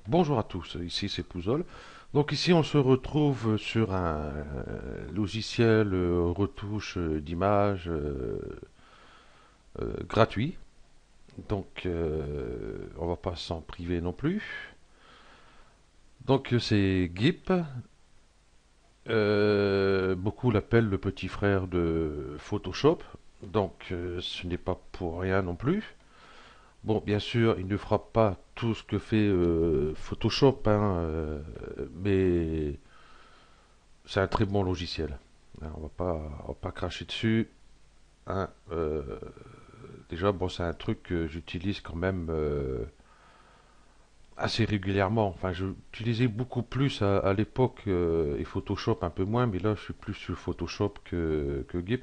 Bonjour à tous, ici c'est Pouzol. Donc ici on se retrouve sur un logiciel retouche d'images gratuit. Donc on va pas s'en priver non plus. Donc c'est GIMP. Beaucoup l'appellent le petit frère de Photoshop. Donc ce n'est pas pour rien non plus. Bon, bien sûr, il ne fera pas tout ce que fait Photoshop, hein, mais c'est un très bon logiciel. Hein, on va pas cracher dessus. Hein. Déjà, bon, c'est un truc que j'utilise quand même assez régulièrement. Enfin, j'utilisais beaucoup plus à l'époque et Photoshop un peu moins, mais là, je suis plus sur Photoshop que GIMP.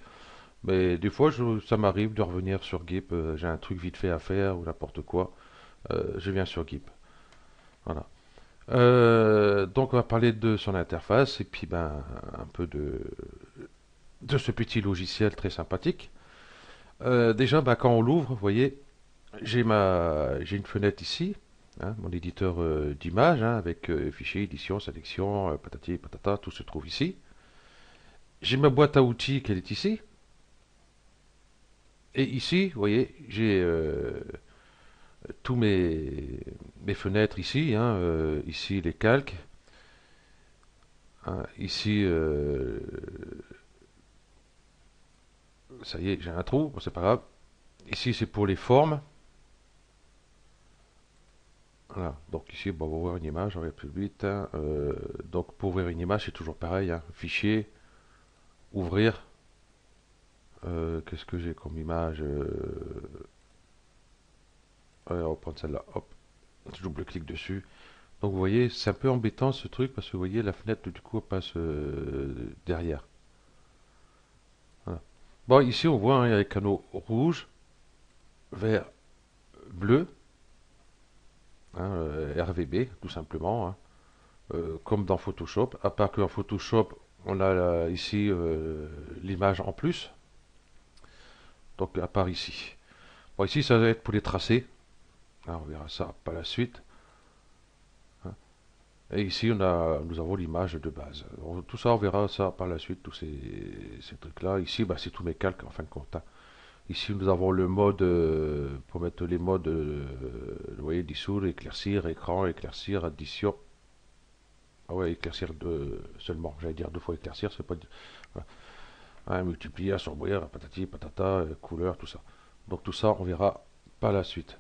Mais des fois, ça m'arrive de revenir sur GIMP. J'ai un truc vite fait à faire ou n'importe quoi. Je viens sur GIMP. Voilà. Donc, on va parler de son interface et puis ben un peu de ce petit logiciel très sympathique. Déjà, bah, quand on l'ouvre, vous voyez, j'ai une fenêtre ici, hein, mon éditeur d'images, hein, avec fichier, édition, sélection, patati, patata, tout se trouve ici. J'ai ma boîte à outils qui est ici. Et ici, vous voyez, j'ai tous mes fenêtres ici, hein, ici les calques, hein, ici, ça y est, j'ai un trou, bon, c'est pas grave. Ici, c'est pour les formes. Voilà, donc ici, bon, on va voir une image, on va plus vite, hein. Donc pour ouvrir une image, c'est toujours pareil, hein. Fichier, ouvrir. Qu'est-ce que j'ai comme image ouais, on va prendre celle-là, hop, je double-clique dessus. Donc vous voyez, c'est un peu embêtant ce truc parce que vous voyez, la fenêtre du coup passe derrière. Voilà. Bon, ici on voit, hein, il y a les canaux rouge, vert, bleu, hein, RVB tout simplement, hein. Comme dans Photoshop, à part qu'en Photoshop, on a là, ici l'image en plus, donc à part ici. Bon, ici ça va être pour les tracés. Ah, on verra ça par la suite. Hein. Et ici nous avons l'image de base. Tout ça on verra ça par la suite, tous ces trucs-là. Ici bah, c'est tous mes calques en fin de compte. Hein. Ici nous avons le mode pour mettre les modes, vous voyez, dissoudre, éclaircir, écran, éclaircir, addition. Ah ouais, éclaircir seulement. J'allais dire deux fois éclaircir, c'est pas. Voilà. Hein, multiplier, assombrir, patati, patata, couleur, tout ça. Donc tout ça, on verra par la suite.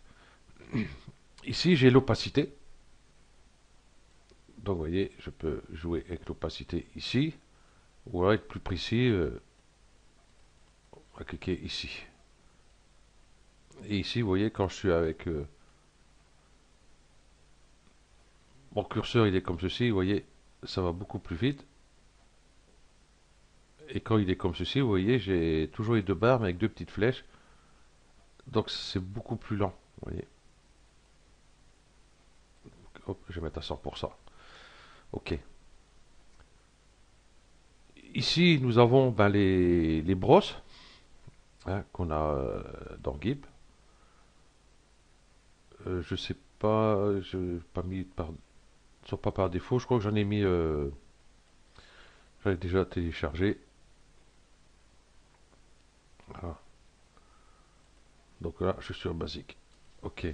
Ici, j'ai l'opacité. Donc vous voyez, je peux jouer avec l'opacité ici. Ou alors être plus précis, on va cliquer ici. Et ici, vous voyez, quand je suis avec mon curseur, il est comme ceci, vous voyez, ça va beaucoup plus vite. Et quand il est comme ceci, vous voyez, j'ai toujours les deux barres, mais avec deux petites flèches. Donc c'est beaucoup plus lent. Vous voyez. Hop, je vais mettre à 100%. OK. Ici, nous avons ben, les brosses, hein, qu'on a dans GIMP. Je sais pas, je pas mis par, sont pas par défaut. Je crois que j'en ai mis, j'en ai déjà téléchargé. Voilà. Donc là, je suis sur basique. OK.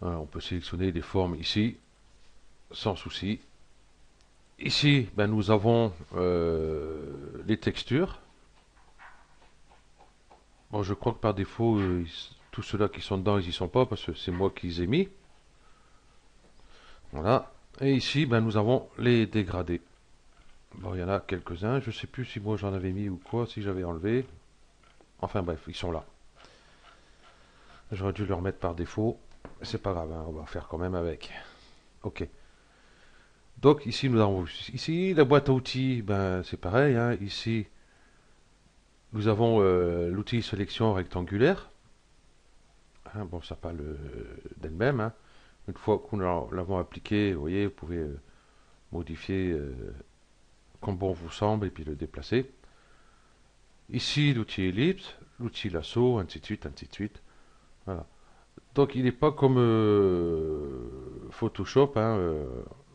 Voilà, on peut sélectionner les formes ici, sans souci. Ici, ben, nous avons les textures. Bon, je crois que par défaut, tous ceux-là qui sont dedans, ils y sont pas parce que c'est moi qui les ai mis. Voilà. Et ici, ben, nous avons les dégradés. Bon, il y en a quelques-uns. Je sais plus si moi j'en avais mis ou quoi, si j'avais enlevé. Enfin bref, ils sont là. J'aurais dû le remettre par défaut. C'est pas grave, hein, on va faire quand même avec. Ok. Donc ici, nous avons ici la boîte à outils. Ben, c'est pareil. Hein. Ici, nous avons l'outil sélection rectangulaire. Hein, bon, ça parle d'elle-même. Hein. Une fois que nous l'avons appliqué, vous voyez, vous pouvez modifier comme bon vous semble et puis le déplacer. Ici, l'outil ellipse, l'outil lasso, ainsi de suite, ainsi de suite. Voilà. Donc il n'est pas comme Photoshop, hein,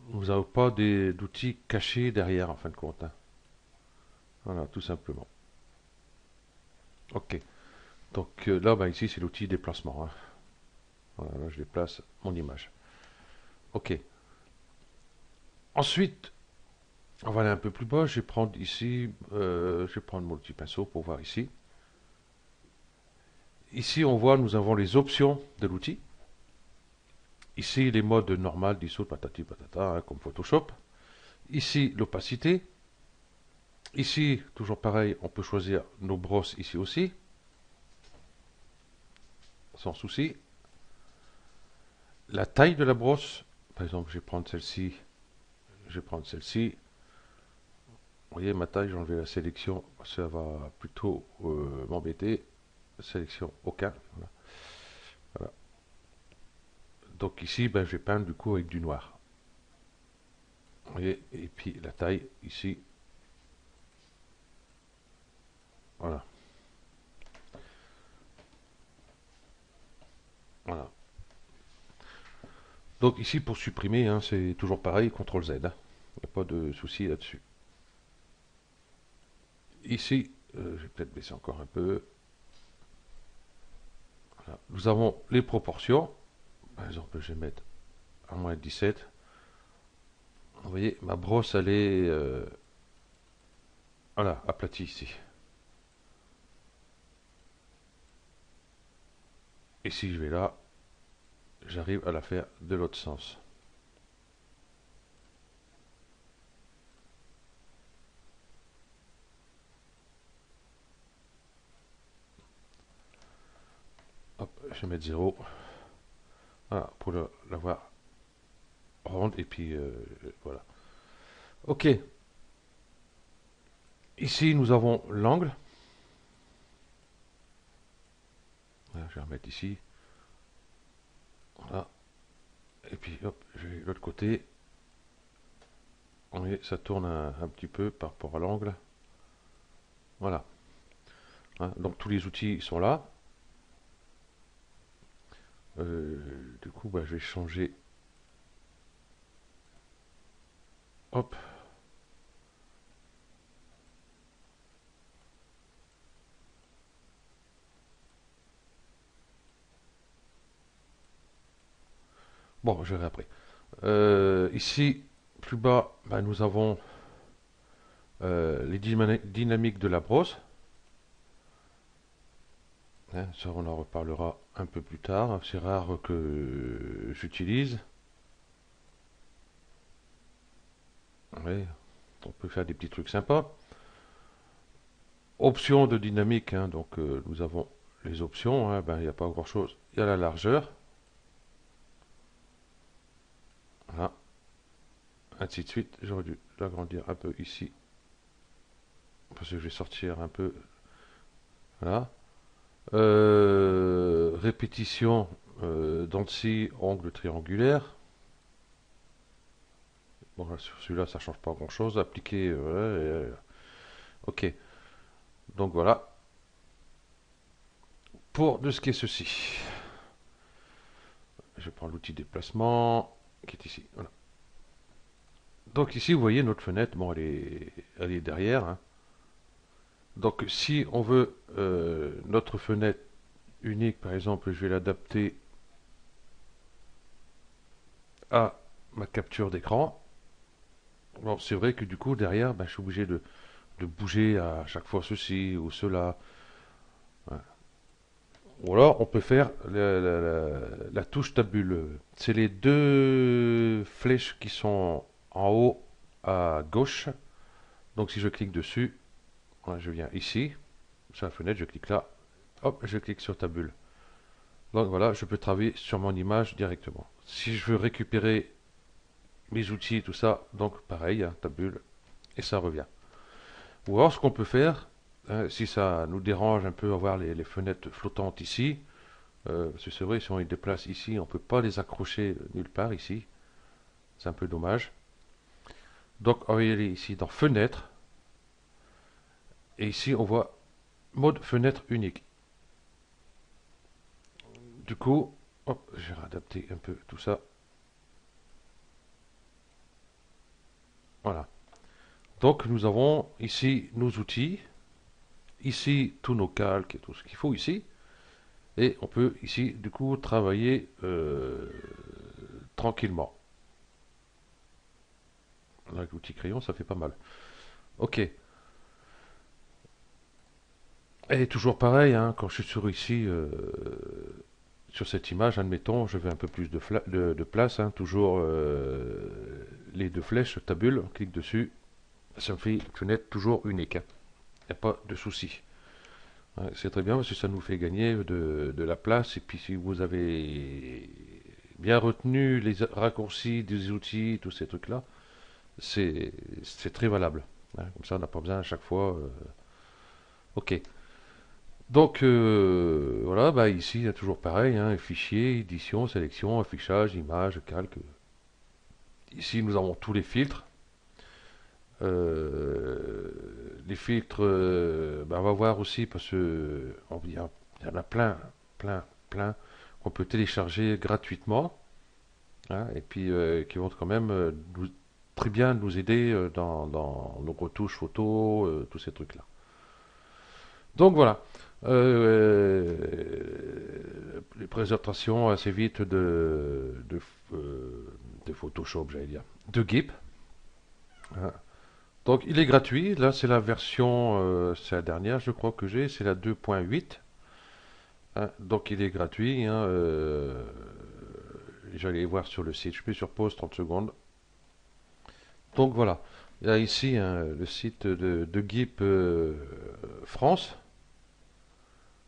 vous n'avez pas d'outils cachés derrière en fin de compte, hein. Voilà, tout simplement. Ok. Donc là, bah, ici c'est l'outil déplacement, hein. Voilà, là je déplace mon image. Ok. Ensuite, on va aller un peu plus bas. Je vais prendre ici, je vais prendre mon petit pinceau pour voir ici. Ici, on voit, nous avons les options de l'outil. Ici, les modes normal, dissoute, patati patata, hein, comme Photoshop. Ici, l'opacité. Ici, toujours pareil, on peut choisir nos brosses ici aussi, sans souci. La taille de la brosse, par exemple, je vais prendre celle-ci, je vais prendre celle-ci. Vous voyez, ma taille, j'ai enlevé la sélection, ça va plutôt m'embêter. Sélection aucun. Voilà. Voilà. Donc ici, ben, je vais peindre du coup avec du noir. Vous voyez, et puis la taille ici, voilà. Voilà. Donc ici, pour supprimer, hein, c'est toujours pareil, CTRL Z, hein. Il n'y a pas de souci là-dessus. Ici, je vais peut-être baisser encore un peu. Voilà. Nous avons les proportions. Par exemple, je vais mettre à moins 17. Vous voyez, ma brosse, elle est voilà, aplatie ici. Et si je vais là, j'arrive à la faire de l'autre sens. Hop, je vais mettre 0. Voilà, pour l'avoir ronde. Et puis, voilà. Ok. Ici, nous avons l'angle. Voilà, je vais remettre ici. Voilà. Et puis, hop, je vais de l'autre côté. Vous voyez, ça tourne un petit peu par rapport à l'angle. Voilà. Hein, donc, tous les outils sont là. Du coup, bah, je vais changer. Hop. Bon, je verrai après. Ici, plus bas, bah, nous avons les dynamiques de la brosse. Hein, ça, on en reparlera un peu plus tard. C'est rare que j'utilise. Ouais, on peut faire des petits trucs sympas. Options de dynamique, hein, donc nous avons les options. Hein, ben, il n'y a pas grand chose. Il y a la largeur. Voilà, ainsi de suite. J'aurais dû l'agrandir un peu ici. Parce que je vais sortir un peu. Voilà. Répétition dents de scie, angle triangulaire. Bon, sur celui-là, ça change pas grand-chose. Appliquer, ok. Donc voilà. Pour de ce qui est ceci, je prends l'outil déplacement qui est ici. Voilà. Donc ici, vous voyez notre fenêtre. Bon, elle est derrière, hein. Donc si on veut notre fenêtre unique, par exemple, je vais l'adapter à ma capture d'écran. Bon, c'est vrai que du coup, derrière, ben, je suis obligé de bouger à chaque fois ceci ou cela. Ouais. Ou alors, on peut faire la touche tabule. C'est les deux flèches qui sont en haut à gauche. Donc, si je clique dessus, ouais, je viens ici, sur la fenêtre, je clique là, hop, je clique sur tabule. Donc voilà, je peux travailler sur mon image directement. Si je veux récupérer mes outils, tout ça, donc pareil, hein, tabule, et ça revient. Ou alors, ce qu'on peut faire, hein, si ça nous dérange un peu avoir les fenêtres flottantes ici, parce que c'est vrai, si on les déplace ici, on ne peut pas les accrocher nulle part ici. C'est un peu dommage. Donc, on va y aller ici dans Fenêtre. Et ici, on voit Mode fenêtre unique. Du coup, Hop, j'ai réadapté un peu tout ça. Voilà. Donc nous avons ici nos outils, ici tous nos calques et tout ce qu'il faut ici. Et on peut ici du coup travailler tranquillement. Avec l'outil crayon, ça fait pas mal. Ok. Et toujours pareil, hein, quand je suis sur ici, sur cette image, admettons, je veux un peu plus de place, hein, toujours les deux flèches, tabule, on clique dessus, ça me fait une fenêtre toujours unique. Il n'y a pas de souci. Ouais, c'est très bien parce que ça nous fait gagner de la place. Et puis si vous avez bien retenu les raccourcis des outils, tous ces trucs-là, c'est très valable. Hein, comme ça, on n'a pas besoin à chaque fois. Ok. Donc voilà, bah ici il y a toujours pareil, hein, fichier, édition, sélection, affichage, image, calque. Ici nous avons tous les filtres. Les filtres, bah, on va voir aussi parce que il y en a plein, plein, plein qu'on peut télécharger gratuitement, hein, et puis qui vont quand même très bien nous aider dans nos retouches photos, tous ces trucs-là. Donc voilà. Les présentations assez vite de Photoshop, j'allais dire, de GIMP. Hein. Donc il est gratuit. Là, c'est la version, c'est la dernière, je crois que j'ai, c'est la 2.8. Hein. Donc il est gratuit. Hein, j'allais voir sur le site. Je mets sur pause 30 secondes. Donc voilà. Il y a ici hein, le site de GIMP France.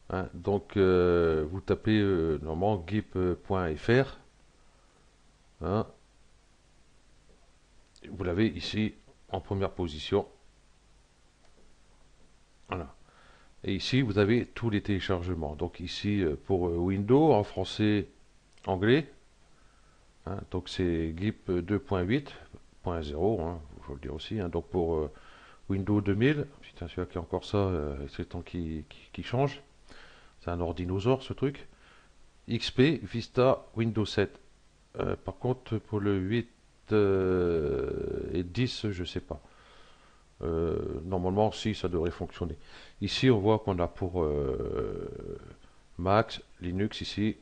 Hein, donc, vous tapez normalement gip.fr. Hein, vous l'avez ici en première position. Voilà. Et ici, vous avez tous les téléchargements. Donc ici, pour Windows, en français, anglais. Hein, donc c'est GIMP 2.8.0, hein, faut le dire aussi. Hein, donc pour Windows 2000, putain, celui-là qui a encore ça, c'est le temps qui change. C'est un ordinosaure ce truc. XP, Vista, Windows 7. Par contre, pour le 8 et 10, je sais pas. Normalement, si, ça devrait fonctionner. Ici, on voit qu'on a pour Mac, Linux ici.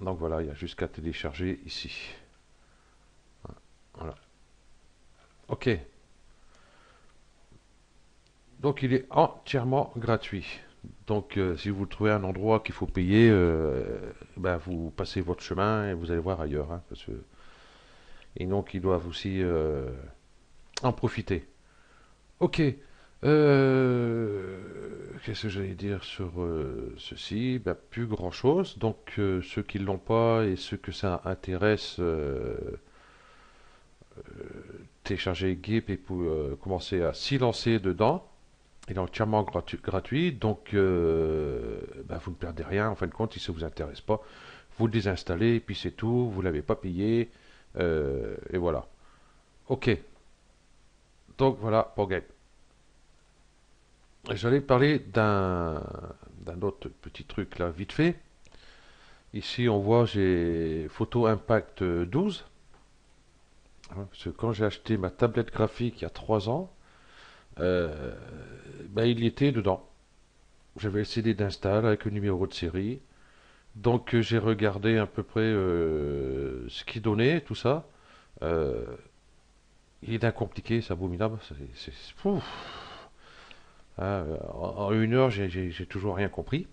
Donc voilà, il y a juste qu'à télécharger ici. Voilà. Ok. Donc il est entièrement gratuit. Donc si vous trouvez un endroit qu'il faut payer, ben, vous passez votre chemin et vous allez voir ailleurs. Hein, et donc ils doivent aussi en profiter. Ok. Qu'est-ce que j'allais dire sur ceci? Ben, plus grand-chose. Donc ceux qui ne l'ont pas et ceux que ça intéresse, télécharger GIMP et pour commencer à s'y lancer dedans. Il est entièrement gratuit, donc ben, vous ne perdez rien. En fin de compte, si ça ne vous intéresse pas, vous le désinstallez, et puis c'est tout. Vous ne l'avez pas payé, et voilà. Ok, donc voilà pour Game. J'allais parler d'un autre petit truc là, vite fait. Ici, on voit j'ai Photo Impact 12. Hein, parce que quand j'ai acheté ma tablette graphique il y a 3 ans, euh, ben, il y était dedans. J'avais le CD d'install avec le numéro de série. Donc j'ai regardé à peu près ce qu'il donnait, tout ça. Euh, il est d'un compliqué, c'est abominable. Pouf. Hein, en 1 heure, j'ai toujours rien compris.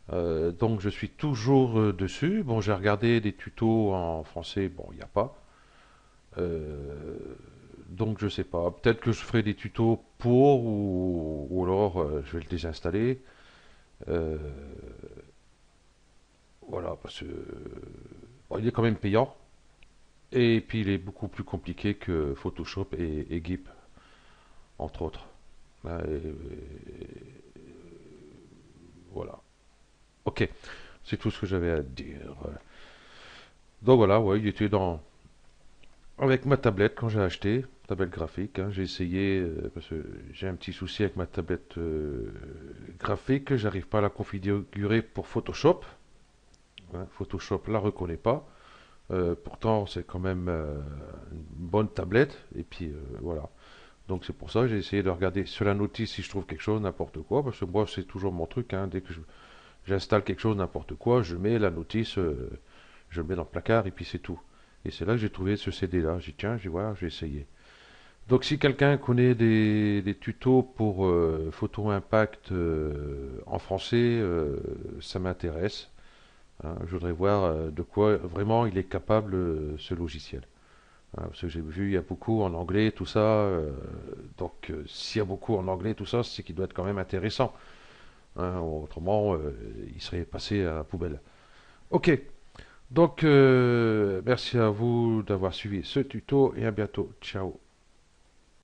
Donc je suis toujours dessus. Bon, j'ai regardé des tutos en français. Bon, il n'y a pas. Euh, donc je sais pas. Peut-être que je ferai des tutos pour ou alors je vais le désinstaller. Euh, voilà, parce que bon, il est quand même payant. Et puis il est beaucoup plus compliqué que Photoshop et GIMP, entre autres. Voilà. Ok, c'est tout ce que j'avais à dire. Donc voilà, ouais, il était dans avec ma tablette quand j'ai acheté, tablette graphique. Hein, j'ai essayé parce que j'ai un petit souci avec ma tablette graphique, j'arrive pas à la configurer pour Photoshop. hein. Photoshop la reconnaît pas. Pourtant, c'est quand même une bonne tablette. Et puis voilà. Donc c'est pour ça que j'ai essayé de regarder sur la notice si je trouve quelque chose, n'importe quoi. Parce que moi, c'est toujours mon truc, hein. Dès que j'installe quelque chose, n'importe quoi, je mets la notice, je le mets dans le placard et puis c'est tout. Et c'est là que j'ai trouvé ce CD-là. J'ai dit, tiens, voilà, j'ai essayé. Donc si quelqu'un connaît des tutos pour Photo Impact en français, ça m'intéresse, hein. Je voudrais voir de quoi vraiment il est capable ce logiciel, hein. Parce que j'ai vu, il y a beaucoup en anglais, tout ça. Donc s'il y a beaucoup en anglais, tout ça, c'est qu'il doit être quand même intéressant, hein. Autrement, il serait passé à la poubelle. Ok, donc merci à vous d'avoir suivi ce tuto et à bientôt. Ciao.